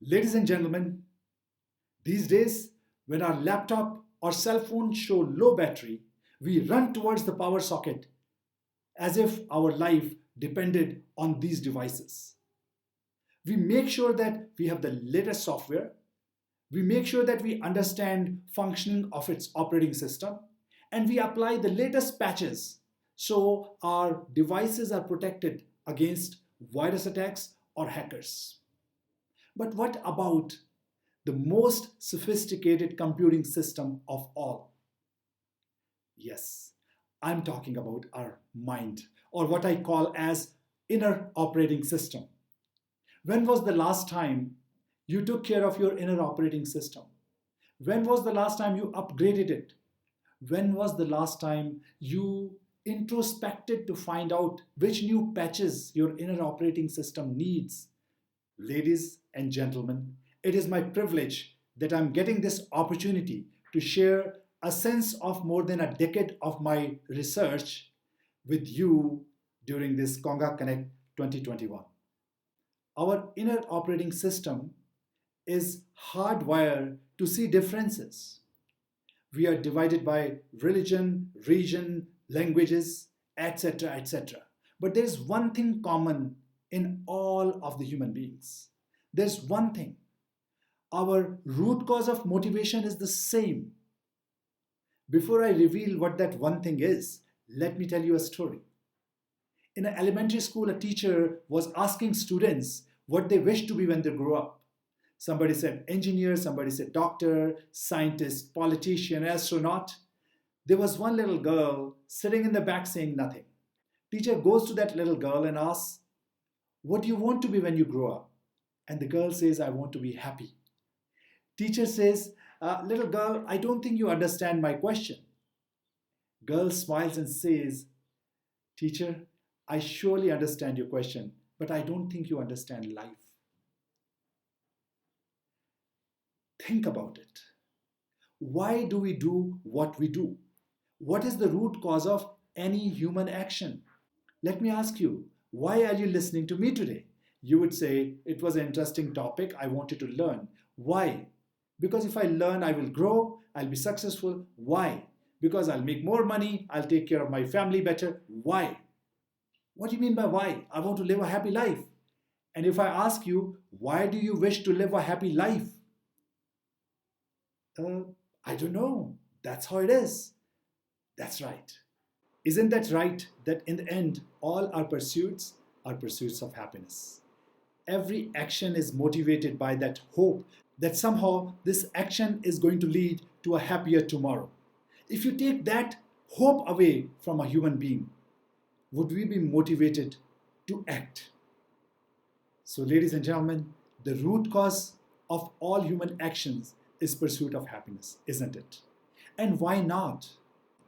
Ladies and gentlemen, these days, when our laptop or cell phone show low battery, we run towards the power socket as if our life depended on these devices. We make sure that we have the latest software, we make sure that we understand functioning of its operating system, and we apply the latest patches so our devices are protected against virus attacks or hackers. But what about the most sophisticated computing system of all? Yes, I'm talking about our mind, or what I call as inner operating system. When was the last time you took care of your inner operating system? When was the last time you upgraded it? When was the last time you introspected to find out which new patches your inner operating system needs? Ladies and gentlemen, it is my privilege that I'm getting this opportunity to share a sense of more than a decade of my research with you during this Conga Connect 2021. Our inner operating system is hardwired to see differences. We are divided by religion, region, languages, etc., etc. But there is one thing common in all of the human beings. There's one thing. Our root cause of motivation is the same. Before I reveal what that one thing is, let me tell you a story. In an elementary school, a teacher was asking students what they wish to be when they grow up. Somebody said engineer, somebody said doctor, scientist, politician, astronaut. There was one little girl sitting in the back saying nothing. Teacher goes to that little girl and asks, "What do you want to be when you grow up?" And the girl says, "I want to be happy." Teacher says, "Little girl, I don't think you understand my question." Girl smiles and says, "Teacher, I surely understand your question, but I don't think you understand life." Think about it. Why do we do what we do? What is the root cause of any human action? Let me ask you, why are you listening to me today? You would say, it was an interesting topic, I wanted to learn. Why? Because if I learn, I will grow, I'll be successful. Why? Because I'll make more money, I'll take care of my family better. Why? What do you mean by why? I want to live a happy life. And if I ask you, why do you wish to live a happy life? I don't know. That's how it is. That's right. Isn't that right that in the end, all our pursuits are pursuits of happiness? Every action is motivated by that hope that somehow this action is going to lead to a happier tomorrow. If you take that hope away from a human being, would we be motivated to act? So, ladies and gentlemen, the root cause of all human actions is pursuit of happiness, isn't it? And why not?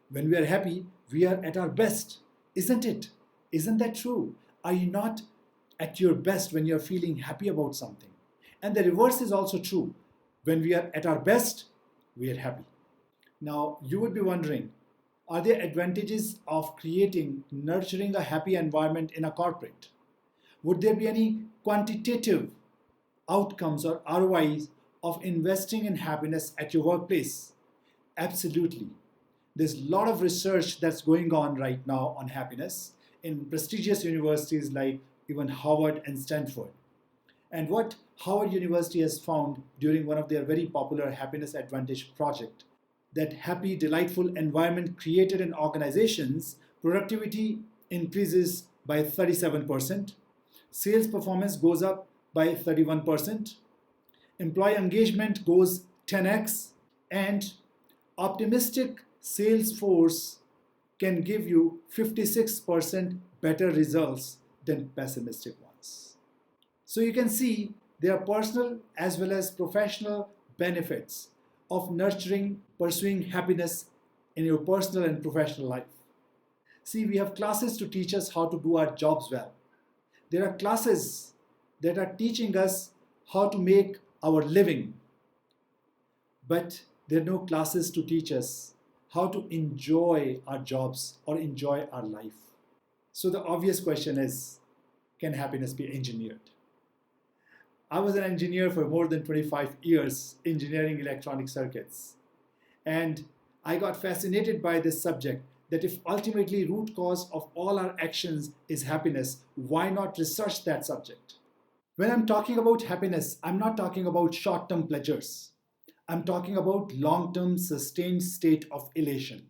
When we are happy, we are at our best, isn't it? Isn't that true? Are you not at your best when you're feeling happy about something? And the reverse is also true. When we are at our best, we are happy. Now, you would be wondering, are there advantages of nurturing a happy environment in a corporate? Would there be any quantitative outcomes or ROIs of investing in happiness at your workplace? Absolutely. There's a lot of research that's going on right now on happiness in prestigious universities like even Harvard and Stanford. And what Howard University has found during one of their very popular Happiness Advantage project, that happy, delightful environment created in organizations, productivity increases by 37%, sales performance goes up by 31%, employee engagement goes 10x, and optimistic sales force can give you 56% better results than pessimistic ones. So you can see there are personal as well as professional benefits of pursuing happiness in your personal and professional life. See, we have classes to teach us how to do our jobs well. There are classes that are teaching us how to make our living, but there are no classes to teach us how to enjoy our jobs or enjoy our life. So the obvious question is, can happiness be engineered? I was an engineer for more than 25 years, engineering electronic circuits. And I got fascinated by this subject that if ultimately root cause of all our actions is happiness, why not research that subject? When I'm talking about happiness, I'm not talking about short-term pleasures. I'm talking about long-term sustained state of elation.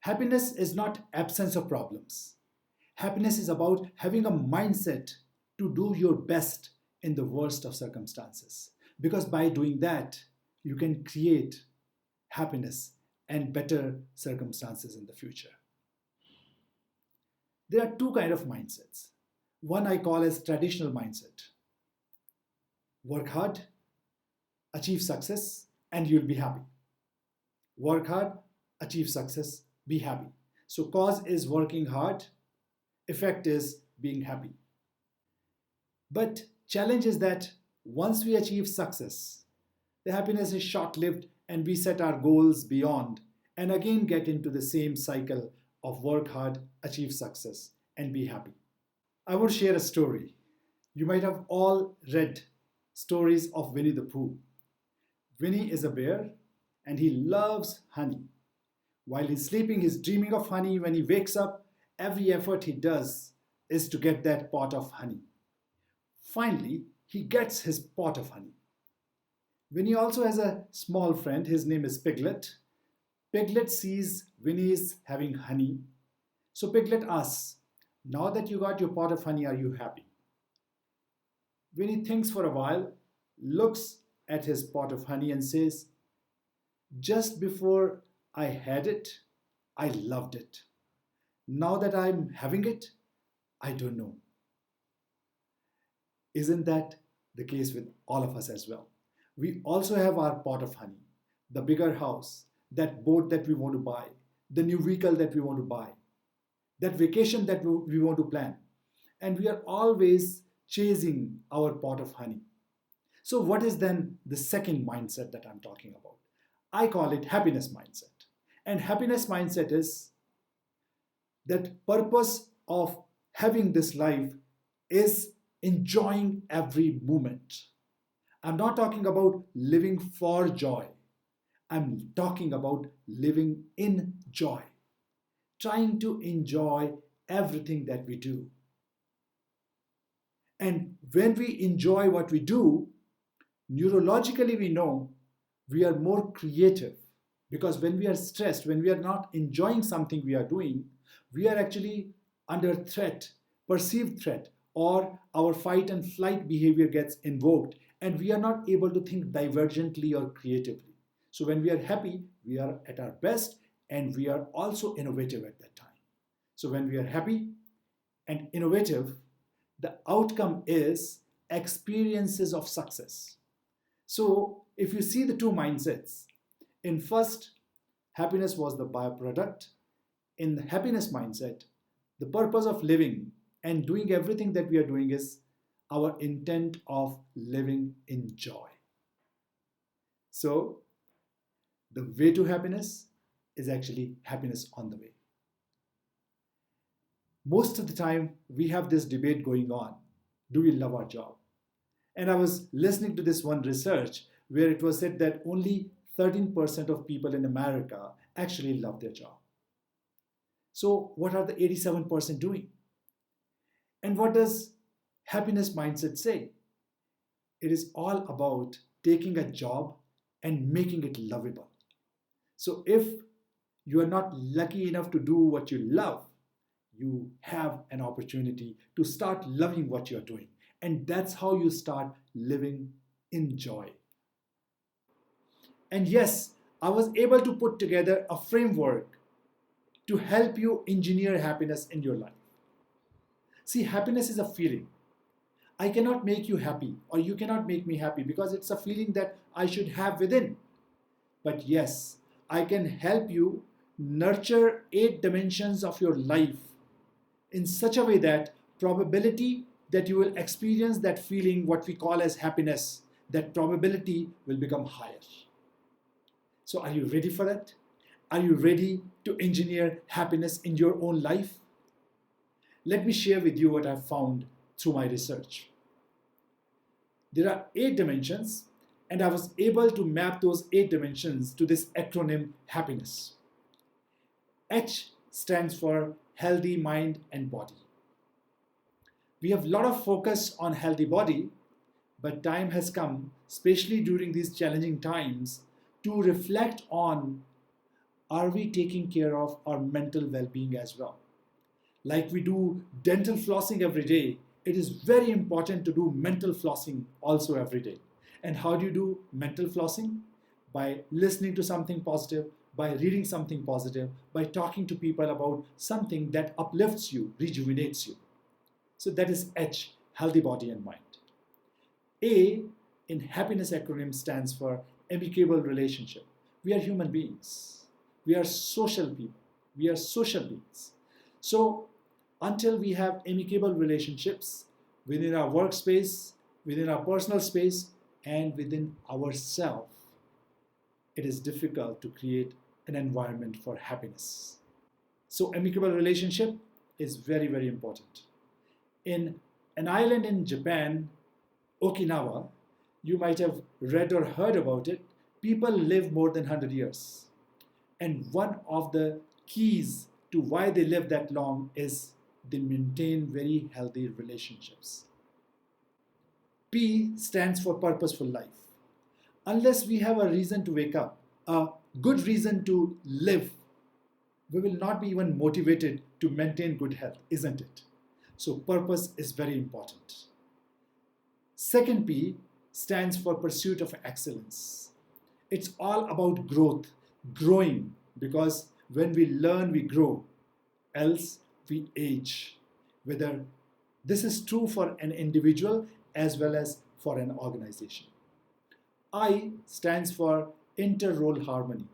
Happiness is not absence of problems. Happiness is about having a mindset to do your best in the worst of circumstances. Because by doing that, you can create happiness and better circumstances in the future. There are two kinds of mindsets. One I call as traditional mindset. Work hard, achieve success, and you'll be happy. Work hard, achieve success, be happy. So cause is working hard, effect is being happy. But challenge is that once we achieve success, the happiness is short-lived and we set our goals beyond and again get into the same cycle of work hard, achieve success, and be happy. I would share a story. You might have all read stories of Winnie the Pooh. Winnie is a bear and he loves honey. While he's sleeping, he's dreaming of honey. When he wakes up, every effort he does is to get that pot of honey. Finally, he gets his pot of honey. Winnie also has a small friend. His name is Piglet. Piglet sees Winnie is having honey. So Piglet asks, now that you got your pot of honey, are you happy? Winnie thinks for a while, looks at his pot of honey and says, just before I had it, I loved it. Now that I'm having it, I don't know. Isn't that the case with all of us as well? We also have our pot of honey, the bigger house, that boat that we want to buy, the new vehicle that we want to buy, that vacation that we want to plan. And we are always chasing our pot of honey. So what is then the second mindset that I'm talking about? I call it happiness mindset. And happiness mindset is that purpose of having this life is enjoying every moment. I'm not talking about living for joy. I'm talking about living in joy. Trying to enjoy everything that we do. And when we enjoy what we do, neurologically we know we are more creative. Because when we are stressed, when we are not enjoying something we are doing, we are actually under threat, perceived threat, or our fight and flight behavior gets invoked, and we are not able to think divergently or creatively. So when we are happy, we are at our best, and we are also innovative at that time. So when we are happy and innovative, the outcome is experiences of success. So if you see the two mindsets, in first, happiness was the byproduct. In the happiness mindset, the purpose of living and doing everything that we are doing is our intent of living in joy. So the way to happiness is actually happiness on the way. Most of the time, we have this debate going on. Do we love our job? And I was listening to this one research where it was said that only 13% of people in America actually love their job. So what are the 87% doing? And what does happiness mindset say? It is all about taking a job and making it lovable. So if you are not lucky enough to do what you love, you have an opportunity to start loving what you're doing. And that's how you start living in joy. And yes, I was able to put together a framework to help you engineer happiness in your life. See, happiness is a feeling. I cannot make you happy, or you cannot make me happy, because it's a feeling that I should have within. But yes, I can help you nurture 8 dimensions of your life in such a way that probability that you will experience that feeling, what we call as happiness, that probability will become higher. So are you ready for that? Are you ready to engineer happiness in your own life? Let me share with you what I've found through my research. There are 8 dimensions, and I was able to map those 8 dimensions to this acronym happiness. H stands for healthy mind and body. We have a lot of focus on healthy body, but time has come, especially during these challenging times, to reflect on, are we taking care of our mental well-being as well? Like we do dental flossing every day, it is very important to do mental flossing also every day. And how do you do mental flossing? By listening to something positive, by reading something positive, by talking to people about something that uplifts you, rejuvenates you. So that is H, healthy body and mind. A in happiness acronym stands for amicable relationship. We are human beings. We are social people. We are social beings. So until we have amicable relationships within our workspace, within our personal space, and within ourselves, it is difficult to create an environment for happiness. So amicable relationship is very, very important. In an island in Japan, Okinawa, you might have read or heard about it, people live more than 100 years. And one of the keys to why they live that long is they maintain very healthy relationships. P stands for purposeful life. Unless we have a reason to wake up, a good reason to live, we will not be even motivated to maintain good health, isn't it? So purpose is very important. Second P stands for pursuit of excellence. It's all about growth, growing, because when we learn, we grow, else we age. Whether this is true for an individual as well as for an organization. I stands for inter-role harmony.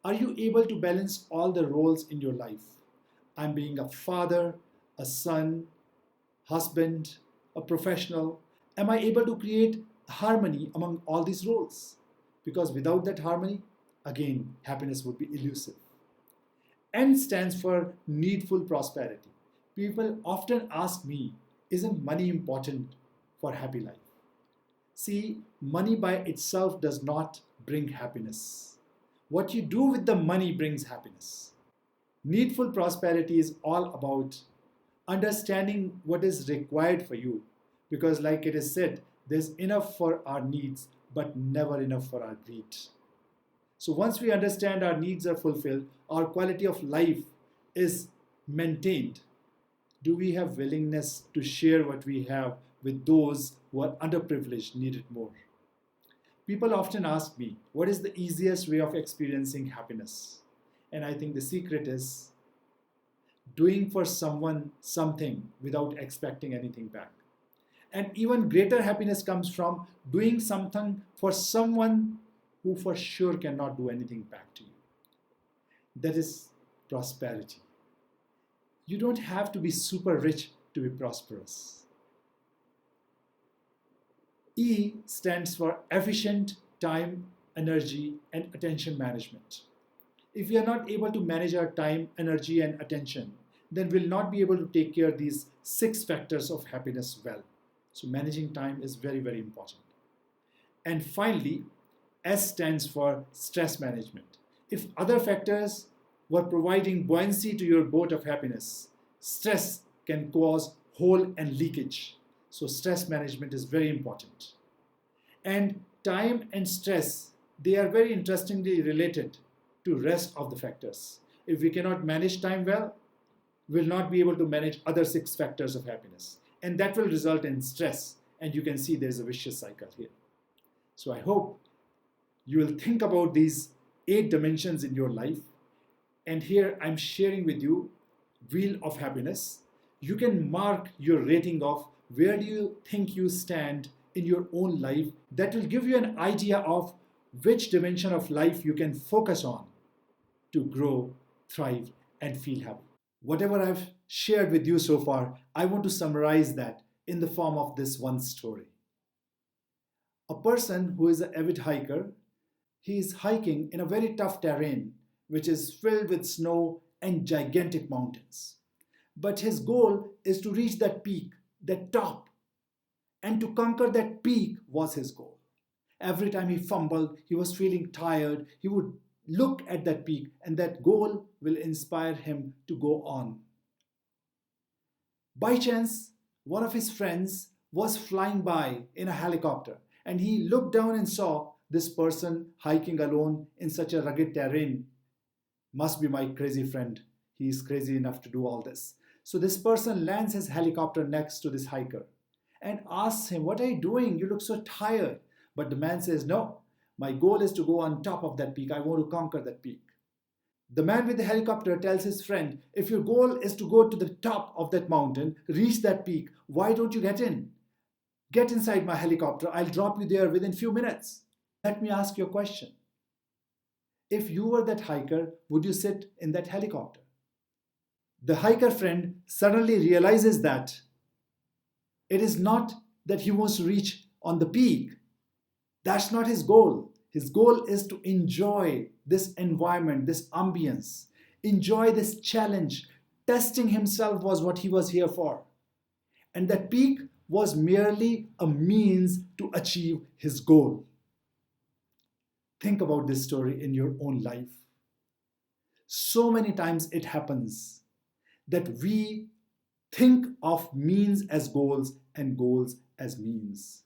Are you able to balance all the roles in your life? I'm being a father, a son, husband, a professional. Am I able to create harmony among all these roles? Because without that harmony, again, happiness would be elusive. N stands for needful prosperity. People often ask me, isn't money important for happy life? See, money by itself does not bring happiness. What you do with the money brings happiness. Needful prosperity is all about understanding what is required for you. Because like it is said, there's enough for our needs, but never enough for our greed. So once we understand our needs are fulfilled, our quality of life is maintained, do we have willingness to share what we have with those who are underprivileged, need it more? People often ask me, what is the easiest way of experiencing happiness? And I think the secret is doing for someone something without expecting anything back. And even greater happiness comes from doing something for someone who for sure cannot do anything back to you. That is prosperity. You don't have to be super rich to be prosperous. E stands for efficient time, energy, and attention management. If we are not able to manage our time, energy, and attention, then we'll not be able to take care of these 6 factors of happiness well. So managing time is very, very important. And finally, S stands for stress management. If other factors were providing buoyancy to your boat of happiness, stress can cause hole and leakage. So stress management is very important. And time and stress, they are very interestingly related to rest of the factors. If we cannot manage time well, we'll not be able to manage other 6 factors of happiness. And that will result in stress. And you can see there's a vicious cycle here. So I hope you will think about these 8 dimensions in your life. And here I'm sharing with you Wheel of Happiness. You can mark your rating of where do you think you stand in your own life. That will give you an idea of which dimension of life you can focus on to grow, thrive, and feel happy. Whatever I've shared with you so far, I want to summarize that in the form of this one story. A person who is an avid hiker, he is hiking in a very tough terrain, which is filled with snow and gigantic mountains. But his goal is to reach that peak, that top. And to conquer that peak was his goal. Every time he fumbled, he was feeling tired, he would look at that peak, and that goal will inspire him to go on. By chance, one of his friends was flying by in a helicopter, and he looked down and saw this person hiking alone in such a rugged terrain. Must be my crazy friend. He is crazy enough to do all this. So this person lands his helicopter next to this hiker and asks him, "What are you doing? You look so tired." But the man says, "No, my goal is to go on top of that peak. I want to conquer that peak." The man with the helicopter tells his friend, "If your goal is to go to the top of that mountain, reach that peak, why don't you get in? Get inside my helicopter. I'll drop you there within few minutes." Let me ask you a question. If you were that hiker, would you sit in that helicopter? The hiker friend suddenly realizes that it is not that he wants to reach on the peak. That's not his goal. His goal is to enjoy this environment, this ambience, enjoy this challenge. Testing himself was what he was here for. And that peak was merely a means to achieve his goal. Think about this story in your own life. So many times it happens that we think of means as goals and goals as means.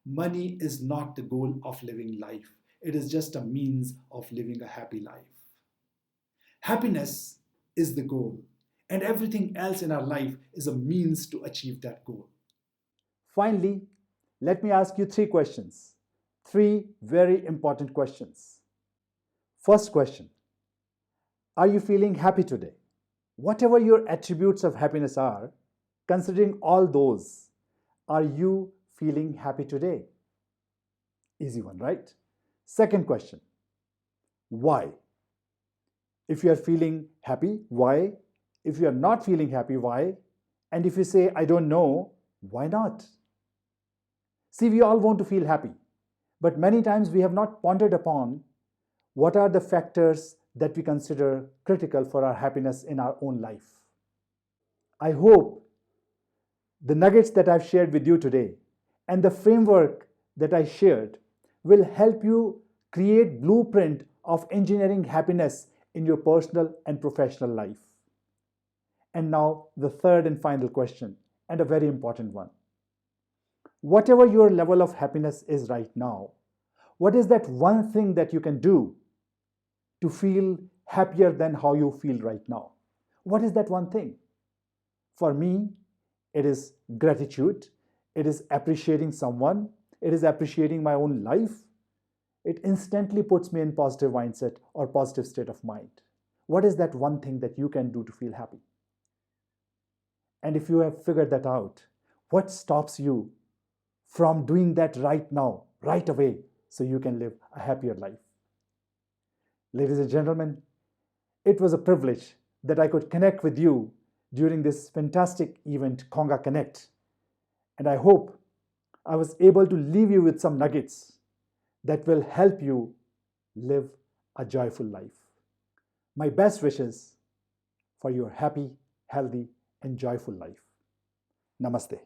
Money is not the goal of living life. It is just a means of living a happy life. Happiness is the goal, and everything else in our life is a means to achieve that goal. Finally, let me ask you 3 questions. 3 very important questions. First question: are you feeling happy today? Whatever your attributes of happiness are, considering all those, are you feeling happy today? Easy one, right? Second question: why? If you are feeling happy, why? If you are not feeling happy, why? And if you say, "I don't know," why not? See, we all want to feel happy, but many times we have not pondered upon what are the factors that we consider critical for our happiness in our own life. I hope the nuggets that I've shared with you today and the framework that I shared will help you create blueprint of engineering happiness in your personal and professional life. And now the third and final question, and a very important one. Whatever your level of happiness is right now, what is that one thing that you can do to feel happier than how you feel right now? What is that one thing? For me, it is gratitude. It is appreciating someone. It is appreciating my own life. It instantly puts me in positive mindset or positive state of mind. What is that one thing that you can do to feel happy? And if you have figured that out, what stops you from doing that right now, right away, so you can live a happier life? Ladies and gentlemen, it was a privilege that I could connect with you during this fantastic event, Conga Connect. And I hope I was able to leave you with some nuggets that will help you live a joyful life. My best wishes for your happy, healthy, and joyful life. Namaste.